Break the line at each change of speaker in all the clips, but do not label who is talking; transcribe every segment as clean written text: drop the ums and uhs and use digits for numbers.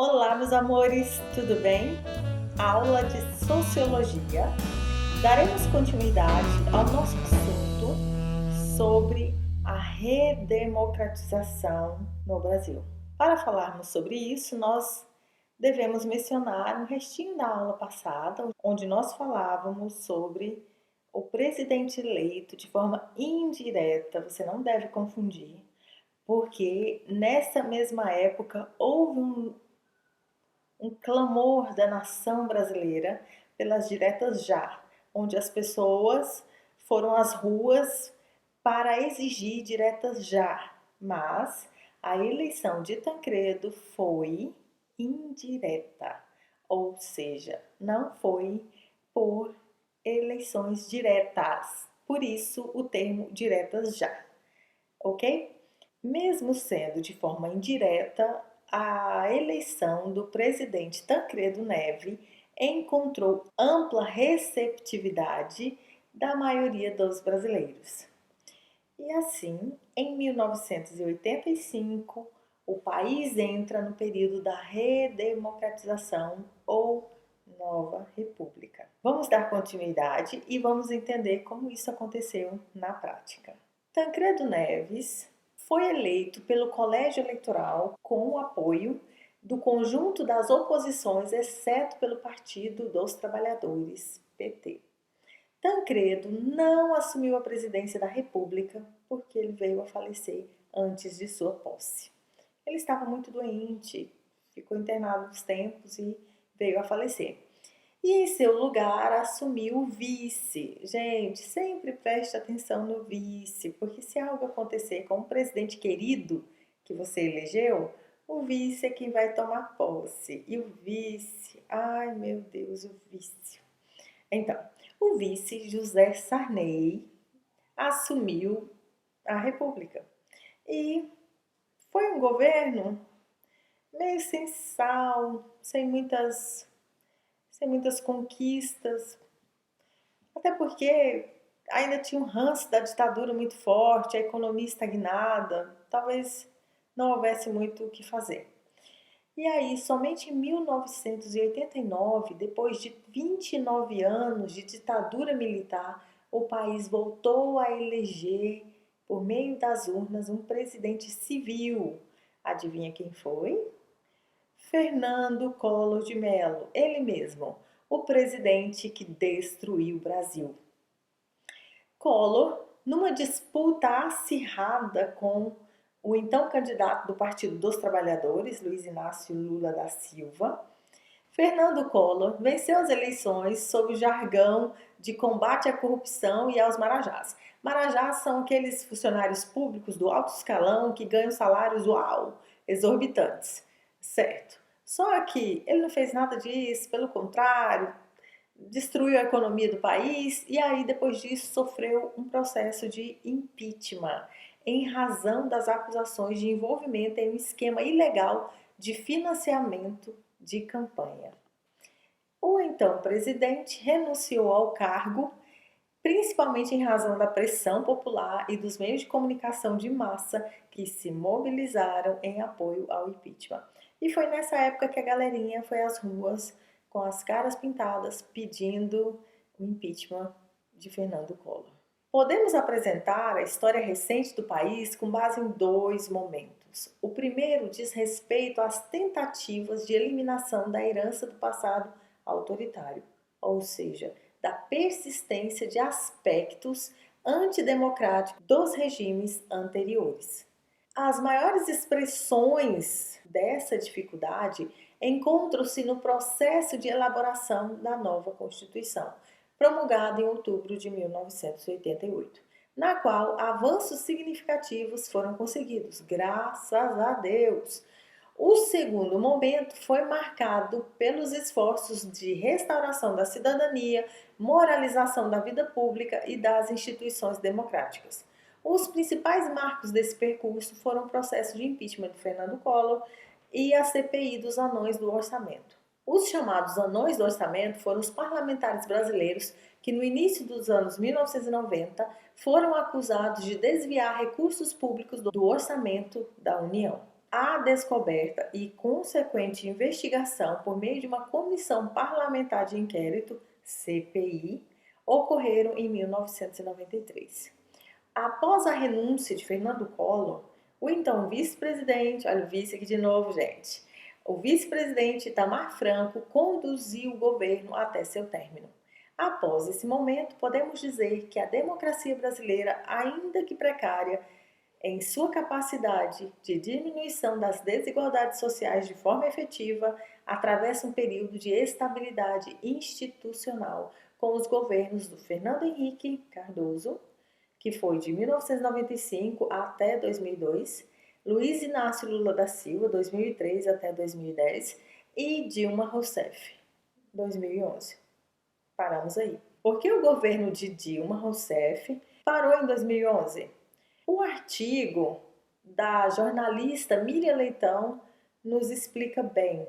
Olá, meus amores, tudo bem? Aula de Sociologia. Daremos continuidade ao nosso assunto sobre a redemocratização no Brasil. Para falarmos sobre isso, nós devemos mencionar um restinho da aula passada, onde nós falávamos sobre o presidente eleito de forma indireta. Você não deve confundir, porque nessa mesma época houve um clamor da nação brasileira pelas diretas já, onde as pessoas foram às ruas para exigir diretas já, mas a eleição de Tancredo foi indireta, ou seja, não foi por eleições diretas, por isso o termo diretas já, ok? Mesmo sendo de forma indireta, a eleição do presidente Tancredo Neves encontrou ampla receptividade da maioria dos brasileiros. E assim, em 1985, o país entra no período da redemocratização ou Nova República. Vamos dar continuidade e vamos entender como isso aconteceu na prática. Tancredo Neves foi eleito pelo Colégio Eleitoral com o apoio do conjunto das oposições, exceto pelo Partido dos Trabalhadores, PT. Tancredo não assumiu a presidência da República porque ele veio a falecer antes de sua posse. Ele estava muito doente, ficou internado uns tempos e veio a falecer. E em seu lugar assumiu o vice. Gente, sempre preste atenção no vice, porque se algo acontecer com um presidente querido que você elegeu, o vice é quem vai tomar posse. E o vice, ai meu Deus, o vice. Então, o vice José Sarney assumiu a República. E foi um governo meio sem sal, sem muitas conquistas, até porque ainda tinha um ranço da ditadura muito forte, a economia estagnada, talvez não houvesse muito o que fazer. E aí, somente em 1989, depois de 29 anos de ditadura militar, o país voltou a eleger, por meio das urnas, um presidente civil. Adivinha quem foi? Fernando Collor de Mello, ele mesmo, o presidente que destruiu o Brasil. Collor, numa disputa acirrada com o então candidato do Partido dos Trabalhadores, Luiz Inácio Lula da Silva, Fernando Collor venceu as eleições sob o jargão de combate à corrupção e aos marajás. Marajás são aqueles funcionários públicos do alto escalão que ganham salários exorbitantes, certo? Só que ele não fez nada disso, pelo contrário, destruiu a economia do país e aí depois disso sofreu um processo de impeachment em razão das acusações de envolvimento em um esquema ilegal de financiamento de campanha. O então presidente renunciou ao cargo, principalmente em razão da pressão popular e dos meios de comunicação de massa que se mobilizaram em apoio ao impeachment. E foi nessa época que a galerinha foi às ruas com as caras pintadas pedindo o impeachment de Fernando Collor. Podemos apresentar a história recente do país com base em dois momentos. O primeiro diz respeito às tentativas de eliminação da herança do passado autoritário, ou seja, da persistência de aspectos antidemocráticos dos regimes anteriores. As maiores expressões dessa dificuldade encontram-se no processo de elaboração da nova Constituição, promulgada em outubro de 1988, na qual avanços significativos foram conseguidos, graças a Deus. O segundo momento foi marcado pelos esforços de restauração da cidadania, moralização da vida pública e das instituições democráticas. Os principais marcos desse percurso foram o processo de impeachment de Fernando Collor e a CPI dos anões do orçamento. Os chamados anões do orçamento foram os parlamentares brasileiros que no início dos anos 1990 foram acusados de desviar recursos públicos do orçamento da União. A descoberta e consequente investigação por meio de uma comissão parlamentar de inquérito, CPI, ocorreram em 1993. Após a renúncia de Fernando Collor, o então vice-presidente, olha o vice aqui de novo, gente, o vice-presidente Itamar Franco conduziu o governo até seu término. Após esse momento, podemos dizer que a democracia brasileira, ainda que precária, em sua capacidade de diminuição das desigualdades sociais de forma efetiva, atravessa um período de estabilidade institucional com os governos do Fernando Henrique Cardoso, que foi de 1995 até 2002, Luiz Inácio Lula da Silva, 2003 até 2010, e Dilma Rousseff, 2011. Paramos aí. Por que o governo de Dilma Rousseff parou em 2011? O artigo da jornalista Miriam Leitão nos explica bem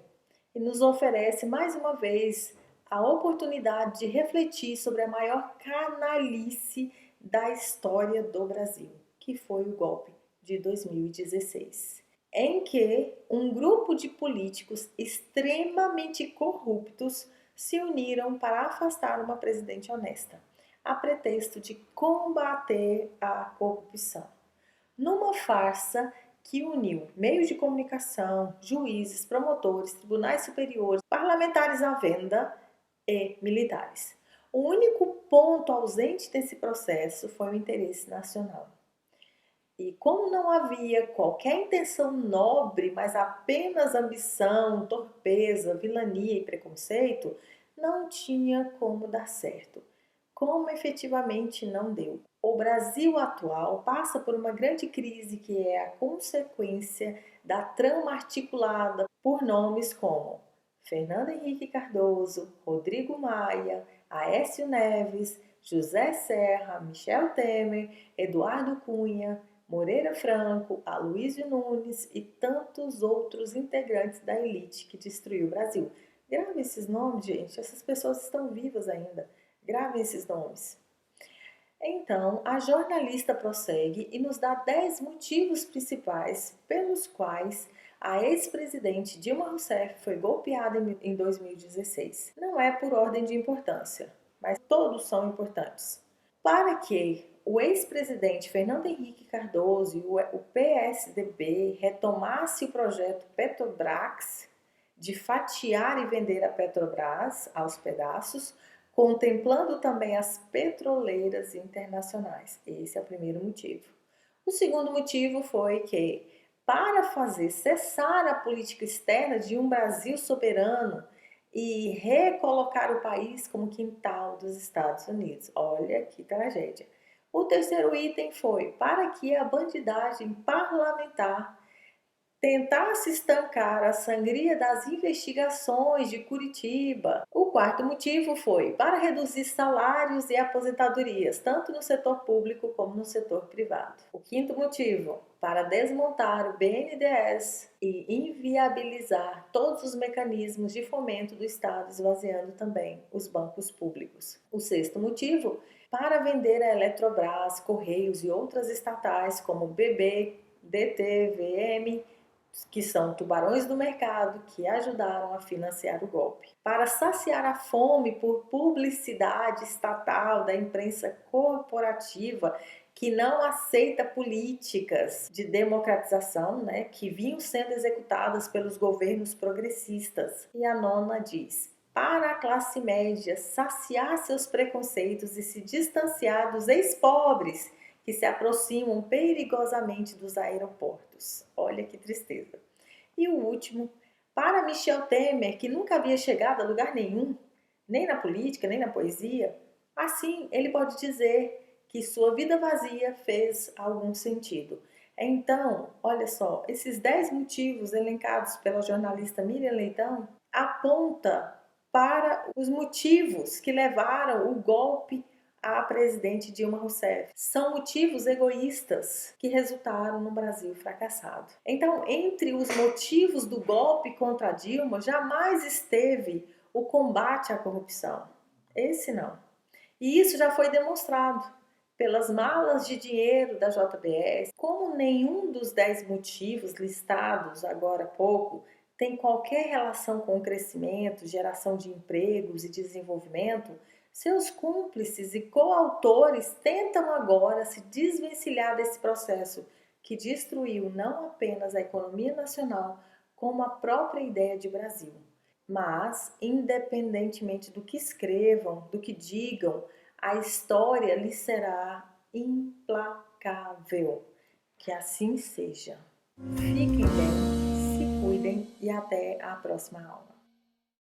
e nos oferece mais uma vez a oportunidade de refletir sobre a maior canalice da história do Brasil, que foi o golpe de 2016, em que um grupo de políticos extremamente corruptos se uniram para afastar uma presidente honesta, a pretexto de combater a corrupção. Numa farsa que uniu meios de comunicação, juízes, promotores, tribunais superiores, parlamentares à venda e militares. O único ponto ausente desse processo foi o interesse nacional. E como não havia qualquer intenção nobre, mas apenas ambição, torpeza, vilania e preconceito, não tinha como dar certo. Como efetivamente não deu. O Brasil atual passa por uma grande crise que é a consequência da trama articulada por nomes como Fernando Henrique Cardoso, Rodrigo Maia, Aécio Neves, José Serra, Michel Temer, Eduardo Cunha, Moreira Franco, Aloysio Nunes e tantos outros integrantes da elite que destruiu o Brasil. Grave esses nomes, gente, essas pessoas estão vivas ainda. Gravem esses nomes. Então, a jornalista prossegue e nos dá 10 motivos principais pelos quais a ex-presidente Dilma Rousseff foi golpeada em 2016. Não é por ordem de importância, mas todos são importantes. Para que o ex-presidente Fernando Henrique Cardoso e o PSDB retomasse o projeto Petrobras de fatiar e vender a Petrobras aos pedaços, contemplando também as petroleiras internacionais. Esse é o primeiro motivo. O segundo motivo foi que, para fazer cessar a política externa de um Brasil soberano e recolocar o país como quintal dos Estados Unidos. Olha que tragédia. O terceiro item foi para que a bandidagem parlamentar tentasse estancar a sangria das investigações de Curitiba. O quarto motivo foi para reduzir salários e aposentadorias, tanto no setor público como no setor privado. O quinto motivo, para desmontar o BNDES e inviabilizar todos os mecanismos de fomento do Estado, esvaziando também os bancos públicos. O sexto motivo, para vender a Eletrobras, Correios e outras estatais como BB, DT, VM, que são tubarões do mercado que ajudaram a financiar o golpe. Para saciar a fome por publicidade estatal da imprensa corporativa que não aceita políticas de democratização, que vinham sendo executadas pelos governos progressistas. E a nona diz: para a classe média saciar seus preconceitos e se distanciar dos ex-pobres que se aproximam perigosamente dos aeroportos. Olha que tristeza. E o último, para Michel Temer, que nunca havia chegado a lugar nenhum, nem na política, nem na poesia, assim ele pode dizer que sua vida vazia fez algum sentido. Então, olha só, esses 10 motivos elencados pela jornalista Miriam Leitão aponta para os motivos que levaram o golpe à presidente Dilma Rousseff. São motivos egoístas que resultaram no Brasil fracassado. Então, entre os motivos do golpe contra a Dilma, jamais esteve o combate à corrupção. Esse não. E isso já foi demonstrado pelas malas de dinheiro da JBS. Como nenhum dos 10 motivos listados agora há pouco tem qualquer relação com o crescimento, geração de empregos e desenvolvimento, seus cúmplices e coautores tentam agora se desvencilhar desse processo que destruiu não apenas a economia nacional, como a própria ideia de Brasil. Mas, independentemente do que escrevam, do que digam, a história lhe será implacável. Que assim seja. Fiquem bem, se cuidem e até a próxima aula.